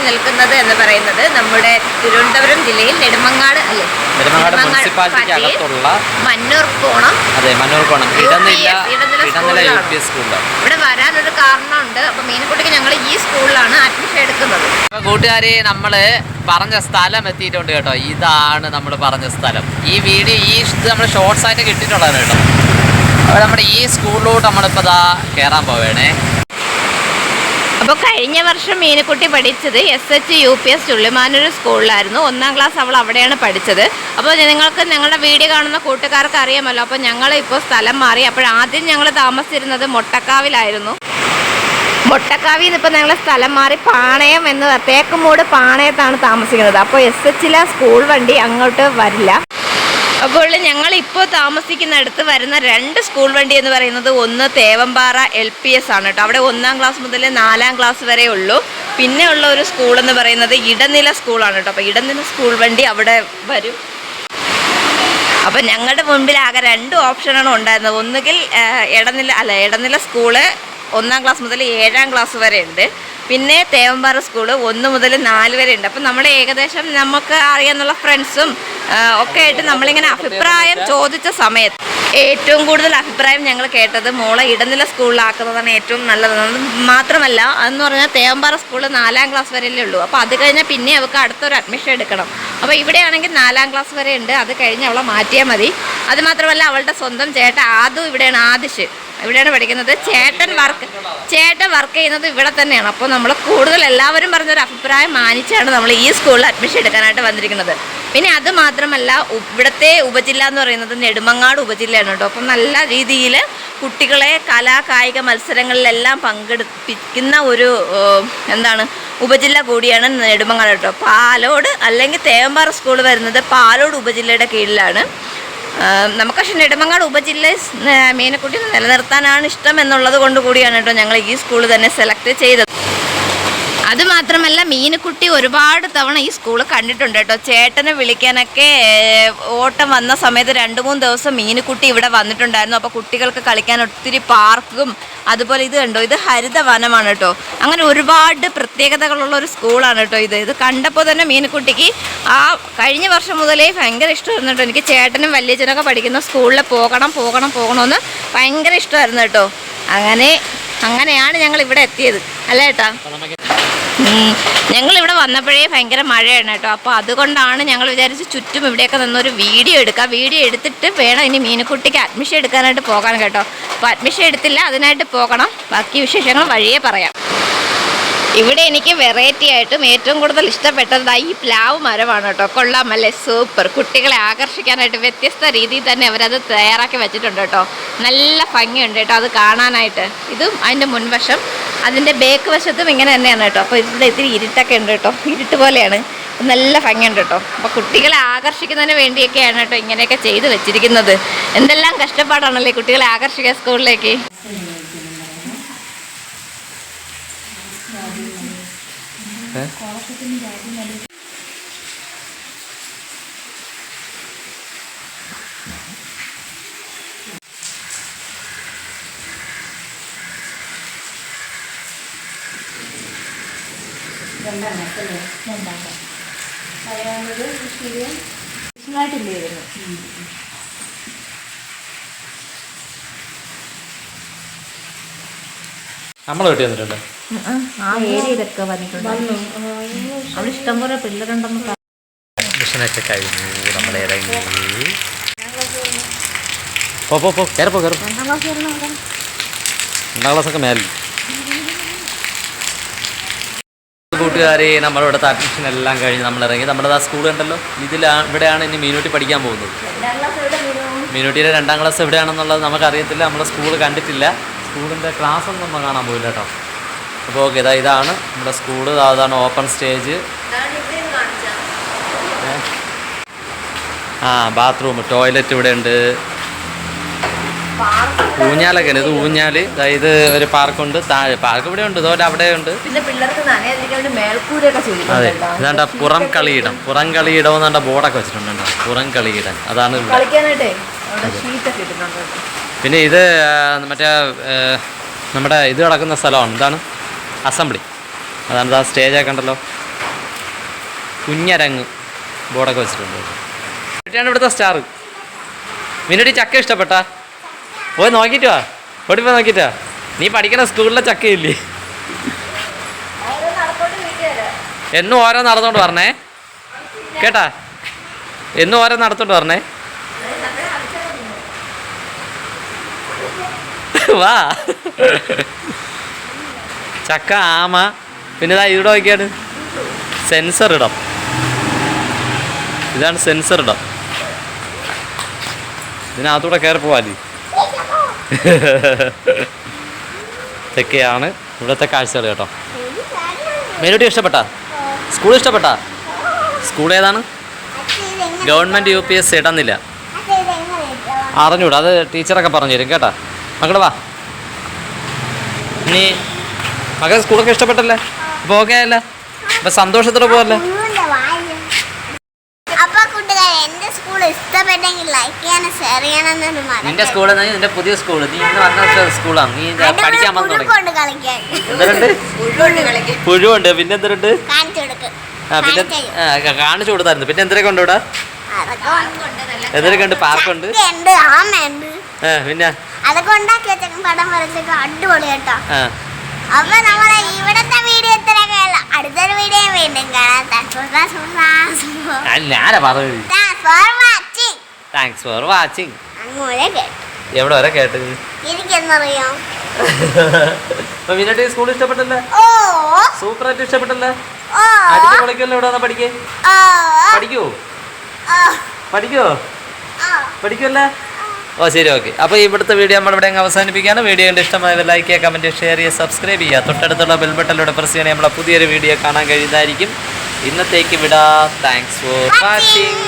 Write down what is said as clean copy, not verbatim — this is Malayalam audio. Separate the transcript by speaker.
Speaker 1: നിൽക്കുന്നത് എന്ന് പറയുന്നത് നമ്മുടെ തിരുവനന്തപുരം ജില്ലയിൽ നെടുമങ്ങാട് അല്ലേ, മന്നൂർക്കോണം ഇവിടെ വരാനൊരു കാരണമുണ്ട്. അപ്പൊ മീനക്കുട്ടിക്ക് ഞങ്ങൾ ഈ സ്കൂളിലാണ് അഡ്മിഷൻ എടുക്കുന്നത്.
Speaker 2: കൂട്ടുകാരെ, നമ്മള് പറഞ്ഞ സ്ഥലം എത്തിയിട്ടുണ്ട് കേട്ടോ. ഇതാണ് നമ്മൾ പറഞ്ഞ സ്ഥലം. ഈ വീഡിയോ നമ്മൾ ഷോർട്സ് ആയിട്ട് കിട്ടിയിട്ടുള്ളതാണ് കേട്ടോ. അപ്പോൾ നമ്മുടെ ഈ സ്കൂളിലോട്ട് നമ്മളിപ്പോൾ കയറാൻ പോവേണേ.
Speaker 1: അപ്പോൾ കഴിഞ്ഞ വർഷം മീനക്കുട്ടി പഠിച്ചത് SHUPS ചുള്ളിമാനൂർ സ്കൂളിലായിരുന്നു. 1ാം ക്ലാസ് അവൾ അവിടെയാണ് പഠിച്ചത്. അപ്പോൾ നിങ്ങൾക്ക് ഞങ്ങളുടെ വീഡിയോ കാണുന്ന കൂട്ടുകാർക്ക് അറിയാമല്ലോ. അപ്പോൾ ഞങ്ങൾ ഇപ്പോൾ സ്ഥലം മാറി. ആദ്യം ഞങ്ങൾ താമസിച്ചിരുന്നത് മൊട്ടക്കാവിലായിരുന്നു. മൊട്ടക്കാവിൽ നിന്ന് ഇപ്പോൾ ഞങ്ങൾ സ്ഥലം മാറി പാണയം എന്ന് തേക്കുമൂട് പാണയത്താണ് താമസിക്കുന്നത്. അപ്പോൾ SHലെ സ്കൂൾ വണ്ടി അങ്ങോട്ട് വരില്ല. അപ്പോൾ ഞങ്ങളിപ്പോൾ താമസിക്കുന്നിടത്ത് വരുന്ന 2 സ്കൂൾ വണ്ടി എന്ന് പറയുന്നത് ഒന്ന് തേവമ്പാറ LPS ആണ് കേട്ടോ. അവിടെ 1ാം ക്ലാസ് മുതൽ 4ാം ക്ലാസ് വരെ ഉള്ളൂ. പിന്നെ ഉള്ള ഒരു സ്കൂൾ എന്ന് പറയുന്നത് ഇടനില സ്കൂളാണ് കേട്ടോ. അപ്പോൾ ഇടനില സ്കൂൾ വണ്ടി അവിടെ വരും. അപ്പം ഞങ്ങളുടെ മുൻപിൽ ആകെ 2 ഓപ്ഷനാണ് ഉണ്ടായിരുന്നത്. ഒന്നുകിൽ ഇടനില സ്കൂള് 1ാം ക്ലാസ് മുതൽ 7ാം ക്ലാസ് വരെ ഉണ്ട്. പിന്നെ തേവമ്പാറ സ്കൂള് 1 മുതൽ 4 വരെ ഉണ്ട്. അപ്പം നമ്മൾ ഏകദേശം നമുക്ക് അറിയാവുന്ന ഫ്രണ്ട്സും ഒക്കെ ആയിട്ട് നമ്മളിങ്ങനെ അഭിപ്രായം ചോദിച്ച സമയത്ത് ഏറ്റവും കൂടുതൽ അഭിപ്രായം ഞങ്ങൾ കേട്ടത് മോളെ ഇടനില സ്കൂളിലാക്കുന്നതാണ് ഏറ്റവും നല്ലത്. മാത്രമല്ല അതെന്ന് പറഞ്ഞാൽ തേവമ്പാറ സ്കൂള് 4ാം ക്ലാസ് വരെയല്ലേ ഉള്ളൂ. അപ്പോൾ അത് കഴിഞ്ഞാൽ പിന്നെ അവൾക്ക് അടുത്തൊരു അഡ്മിഷൻ എടുക്കണം. അപ്പോൾ ഇവിടെയാണെങ്കിൽ 4ാം ക്ലാസ് വരെ ഉണ്ട്. അത് കഴിഞ്ഞ് അവളെ മാറ്റിയാൽ മതി. അത് മാത്രമല്ല അവളുടെ സ്വന്തം ചേട്ടൻ ആദു ഇവിടെയാണ്, ആദിഷ് ഇവിടെയാണ് പഠിക്കുന്നത്. ചേട്ടൻ വർക്ക് ചെയ്യുന്നത് ഇവിടെ തന്നെയാണ്. അപ്പോൾ നമ്മൾ കൂടുതൽ എല്ലാവരും പറഞ്ഞൊരു അഭിപ്രായം മാനിച്ചാണ് നമ്മൾ ഈ സ്കൂളിൽ അഡ്മിഷൻ എടുക്കാനായിട്ട് വന്നിരിക്കുന്നത്. പിന്നെ അത് മാത്രമല്ല ഇവിടുത്തെ ഉപജില്ല എന്ന് പറയുന്നത് നെടുമങ്ങാട് ഉപജില്ലയാണ് കേട്ടോ. അപ്പം നല്ല രീതിയിൽ കുട്ടികളെ കായിക മത്സരങ്ങളിലെല്ലാം പങ്കെടുപ്പിക്കുന്ന ഒരു ഉപജില്ല കൂടിയാണ് നെടുമങ്ങാട് കേട്ടോ. പാലോട് അല്ലെങ്കിൽ തേവമ്പാറ സ്കൂൾ വരുന്നത് പാലോട് ഉപജില്ലയുടെ കീഴിലാണ്. നമുക്ക് പക്ഷേ നെടുമങ്ങാട് ഉപജില്ല മീനക്കുട്ടി നിലനിർത്താനാണ് ഇഷ്ടം എന്നുള്ളത് കൊണ്ട് കൂടിയാണ് കേട്ടോ ഞങ്ങൾ ഈ സ്കൂൾ തന്നെ സെലക്ട് ചെയ്തത്. അതുമാത്രമല്ല മീനക്കുട്ടി ഒരുപാട് തവണ ഈ സ്കൂൾ കണ്ടിട്ടുണ്ട് കേട്ടോ. ചേട്ടനെ വിളിക്കാനൊക്കെ ഓട്ടം വന്ന സമയത്ത് 2-3 ദിവസം മീനക്കുട്ടി ഇവിടെ വന്നിട്ടുണ്ടായിരുന്നു. അപ്പോൾ കുട്ടികൾക്ക് കളിക്കാൻ ഒത്തിരി പാർക്കും അതുപോലെ ഇത് കണ്ടോ, ഇത് ഹരിതവനമാണ് കേട്ടോ. അങ്ങനെ ഒരുപാട് പ്രത്യേകതകളുള്ള ഒരു സ്കൂളാണ് കേട്ടോ ഇത് കണ്ടപ്പോൾ തന്നെ മീനക്കുട്ടിക്ക് കഴിഞ്ഞ വർഷം മുതലേ ഭയങ്കര ഇഷ്ടമായിരുന്നു കേട്ടോ. എനിക്ക് ചേട്ടനും വല്യച്ഛനൊക്കെ പഠിക്കുന്ന സ്കൂളിൽ പോകണമെന്ന് ഭയങ്കര ഇഷ്ടമായിരുന്നു കേട്ടോ. അങ്ങനെയാണ് ഞങ്ങൾ ഇവിടെ എത്തിയത് അല്ലേ ഏട്ടാ? ഞങ്ങളിവിടെ വന്നപ്പോഴേ ഭയങ്കര മഴയാണ് കേട്ടോ. അപ്പോൾ അതുകൊണ്ടാണ് ഞങ്ങൾ വിചാരിച്ച് ചുറ്റും ഇവിടെയൊക്കെ നിന്നൊരു വീഡിയോ എടുത്തിട്ട് വേണം ഇനി മീനക്കുട്ടിക്ക് അഡ്മിഷൻ എടുക്കാനായിട്ട് പോകാൻ കേട്ടോ. അപ്പോൾ അഡ്മിഷൻ എടുത്തില്ല, അതിനായിട്ട് പോകണം. ബാക്കി വിശേഷങ്ങൾ വഴിയേ പറയാം. ഇവിടെ എനിക്ക് വെറൈറ്റി ആയിട്ടും ഏറ്റവും കൂടുതൽ ഇഷ്ടപ്പെട്ടത് ഈ പ്ലാവ് മരമാണ് കേട്ടോ. കൊള്ളാമല്ലേ, സൂപ്പർ. കുട്ടികളെ ആകർഷിക്കാനായിട്ട് വ്യത്യസ്ത രീതിയിൽ തന്നെ അവരത് തയ്യാറാക്കി വെച്ചിട്ടുണ്ട് കേട്ടോ. നല്ല ഭംഗിയുണ്ട് കേട്ടോ അത് കാണാനായിട്ട്. ഇതും അതിൻ്റെ മുൻവശം, അതിൻ്റെ ബേക്ക് വശത്തും ഇങ്ങനെ തന്നെയാണ് കേട്ടോ. അപ്പോൾ ഇതിൻ്റെ ഇത്തിരി ഇരുട്ടൊക്കെ ഉണ്ട് കേട്ടോ, ഇരുട്ട് പോലെയാണ്. നല്ല ഭംഗിയുണ്ട് കേട്ടോ. അപ്പോൾ കുട്ടികളെ ആകർഷിക്കുന്നതിന് വേണ്ടിയൊക്കെയാണ് കേട്ടോ ഇങ്ങനെയൊക്കെ ചെയ്ത് വെച്ചിരിക്കുന്നത്. എന്തെല്ലാം കഷ്ടപ്പാടാണല്ലേ കുട്ടികളെ ആകർഷിക്കുക സ്കൂളിലേക്ക്.
Speaker 2: നമ്മൾ വീട്ടിൽ വന്നിട്ടുണ്ട്.
Speaker 1: ആ ഏരിയയിലൊക്കെ വന്നിട്ടുണ്ട്. അവിടെ ഇഷ്ടംപോലെ പിള്ളേരുണ്ടെന്ന്
Speaker 2: അഡ്മിഷനൊക്കെ കഴിഞ്ഞു. നമ്മൾ ഇറങ്ങി. കയറിപ്പോ 2ാം ക്ലാസ്സൊക്കെ മേലെ. കൂട്ടുകാരെ, നമ്മളിവിടുത്തെ അഡ്മിഷൻ എല്ലാം കഴിഞ്ഞ് നമ്മൾ ഇറങ്ങി. നമ്മുടെ സ്കൂൾ കണ്ടല്ലോ, ഇവിടെയാണ് ഇനി മീനൂട്ടി പഠിക്കാൻ പോകുന്നത്. മീനൂട്ടിയുടെ 2ാം ക്ലാസ് എവിടെയാണെന്നുള്ളത് നമുക്കറിയത്തില്ല. നമ്മുടെ സ്കൂൾ കണ്ടിട്ടില്ല. സ്കൂളിൻ്റെ ക്ലാസ് ഒന്നും നമ്മൾ കാണാൻ പോയില്ല കേട്ടോ. അപ്പോൾ ഓക്കെ, ഇതാണ് നമ്മുടെ സ്കൂള്. അതാണ് ഓപ്പൺ സ്റ്റേജ്, ബാത്റൂം, ടോയ്ലറ്റ് ഇവിടെ ഉണ്ട്. ഊഞ്ഞാലൊക്കെ ഉണ്ട്. ഇത് ഊഞ്ഞാല്. ഇത് ഒരു പാർക്കുണ്ട്, താഴെ പാർക്ക് ഇവിടെ ഉണ്ട്, ഇതുപോലെ അവിടെ ഉണ്ട്. അതെ, ഇതാണ്ട പുറം കളിയിടം എന്നാണ്ട ബോർഡൊക്കെ വെച്ചിട്ടുണ്ട്. പുറം കളിയിടം അതാണ്. പിന്നെ ഇത് മറ്റേ നമ്മുടെ ഇത് നടക്കുന്ന സ്ഥലമാണ്. എന്താണ്? അസംബ്ലി. അതാണ് ആ സ്റ്റേജൊക്കെ ഉണ്ടല്ലോ, കുഞ്ഞരങ്ങ് ബോർഡൊക്കെ വെച്ചിട്ടുണ്ട്. കുട്ടിയാണ് ഇവിടുത്തെ സ്റ്റാർ. മിനുട്ടി ചക്ക ഇഷ്ടപ്പെട്ടാ? പോയി നോക്കിയിട്ട് വാ, ഓടിപ്പോയി നോക്കിയിട്ട് വാ. നീ പഠിക്കണ സ്കൂളിലെ ചക്കയില്ലേ? എന്നും ഓരോ നടന്നോണ്ട് പറഞ്ഞേ കേട്ടാ, എന്നും ഓരോ നടത്തോണ്ട് പറഞ്ഞേ. വാ. ചക്ക, ആമ, പിന്നെ ഇതാ ഇവിടെ നോക്കിയാണ് സെൻസർ ഇടം. ഇതാണ് സെൻസർ ഇടം. ഇതിനകത്തൂടെ കയറി പോവാല്ലേ. ഇതൊക്കെയാണ് ഇവിടുത്തെ കാഴ്ചകൾ കേട്ടോ. മെനുട്ടി ഇഷ്ടപ്പെട്ടാ? സ്കൂൾ ഇഷ്ടപ്പെട്ടാ? സ്കൂൾ ഏതാണ്? ഗവൺമെൻറ് UPS ഇടുന്നില്ല. അറിഞ്ഞൂടാ, അത് ടീച്ചറൊക്കെ പറഞ്ഞു തരും കേട്ടാ. മക്കള് വാ. ഇനി മക്കൾ സ്കൂളൊക്കെ ഇഷ്ടപ്പെട്ടല്ലേ? അപ്പോൾ ഓക്കെ ആയല്ലേ? അപ്പം സന്തോഷത്തോടെ പോവല്ലേ? നിന്റെ സ്കൂൾ നിന്റെ പുതിയ സ്കൂൾ, നീ ഇന്ന് വന്ന സ്കൂളാണ്, നീ പഠിക്കാൻ വന്നു തുടങ്ങി. എന്തുണ്ട്? പുഴുവുണ്ട്, പിന്നെ എന്തുണ്ട്? ആ പിന്നെ കാണിച്ചു കൊടുത്തായിരുന്നു. പിന്നെ എന്തൊക്കെ ഉണ്ട് ഇവിടെ? എന്തൊക്കെ ഉണ്ട്? പാർക്കുണ്ട്, പിന്നെ
Speaker 3: അതൊക്കെ ഉണ്ടാക്കി വെച്ചേക്കും, പടം വരച്ചേക്കും, അടിപൊളി കേട്ടോ. അപ്പൊ നമ്മളെ ഇവിടത്തെ വീഡിയോ ഇത്രയൊക്കെയല്ല. അടുത്തൊരു വീഡിയോ വീണ്ടും കാണാം.
Speaker 2: Thanks for watching.
Speaker 3: അങ്ങനെ കേട്ടു.
Speaker 2: എവിടെ വരെ കേട്ടത്?
Speaker 3: എനിക്കെന്നറിയാം.
Speaker 2: മിനുട്ടി സ്കൂൾ ഇഷ്ടപ്പെട്ടല്ലേ?
Speaker 3: ഓ
Speaker 2: സൂപ്പറായിട്ട് ഇഷ്ടപ്പെട്ടല്ലേ?
Speaker 3: ഓ
Speaker 2: അടിച്ചു പൊളിക്കല്ലോ. ഇവിടെ വന്നാ പഠിക്കേ?
Speaker 3: ഓ
Speaker 2: പഠിക്കൂ?
Speaker 3: ഓ
Speaker 2: പഠിക്കുവോ? പഠിക്കുമല്ലേ? ഓ ശരി, ഓക്കെ. അപ്പോൾ ഇവിടുത്തെ വീഡിയോ നമ്മളിവിടെ അവസാനിപ്പിക്കുകയാണ്. വീഡിയോ കണ്ട് ഇഷ്ടമായത് ലൈക്ക് ചെയ്യുക, കമൻറ്റ്, ഷെയർ ചെയ്യുക, സബ്സ്ക്രൈബ് ചെയ്യുക. തൊട്ടടുത്തുള്ള ബെൽ ബട്ടണിലൂടെ പ്രസ് ചെയ്യണേ നമ്മളെ പുതിയൊരു വീഡിയോ കാണാൻ കഴിയുന്നതായിരിക്കും. ഇന്നത്തേക്ക് വിടാം. Thanks for watching.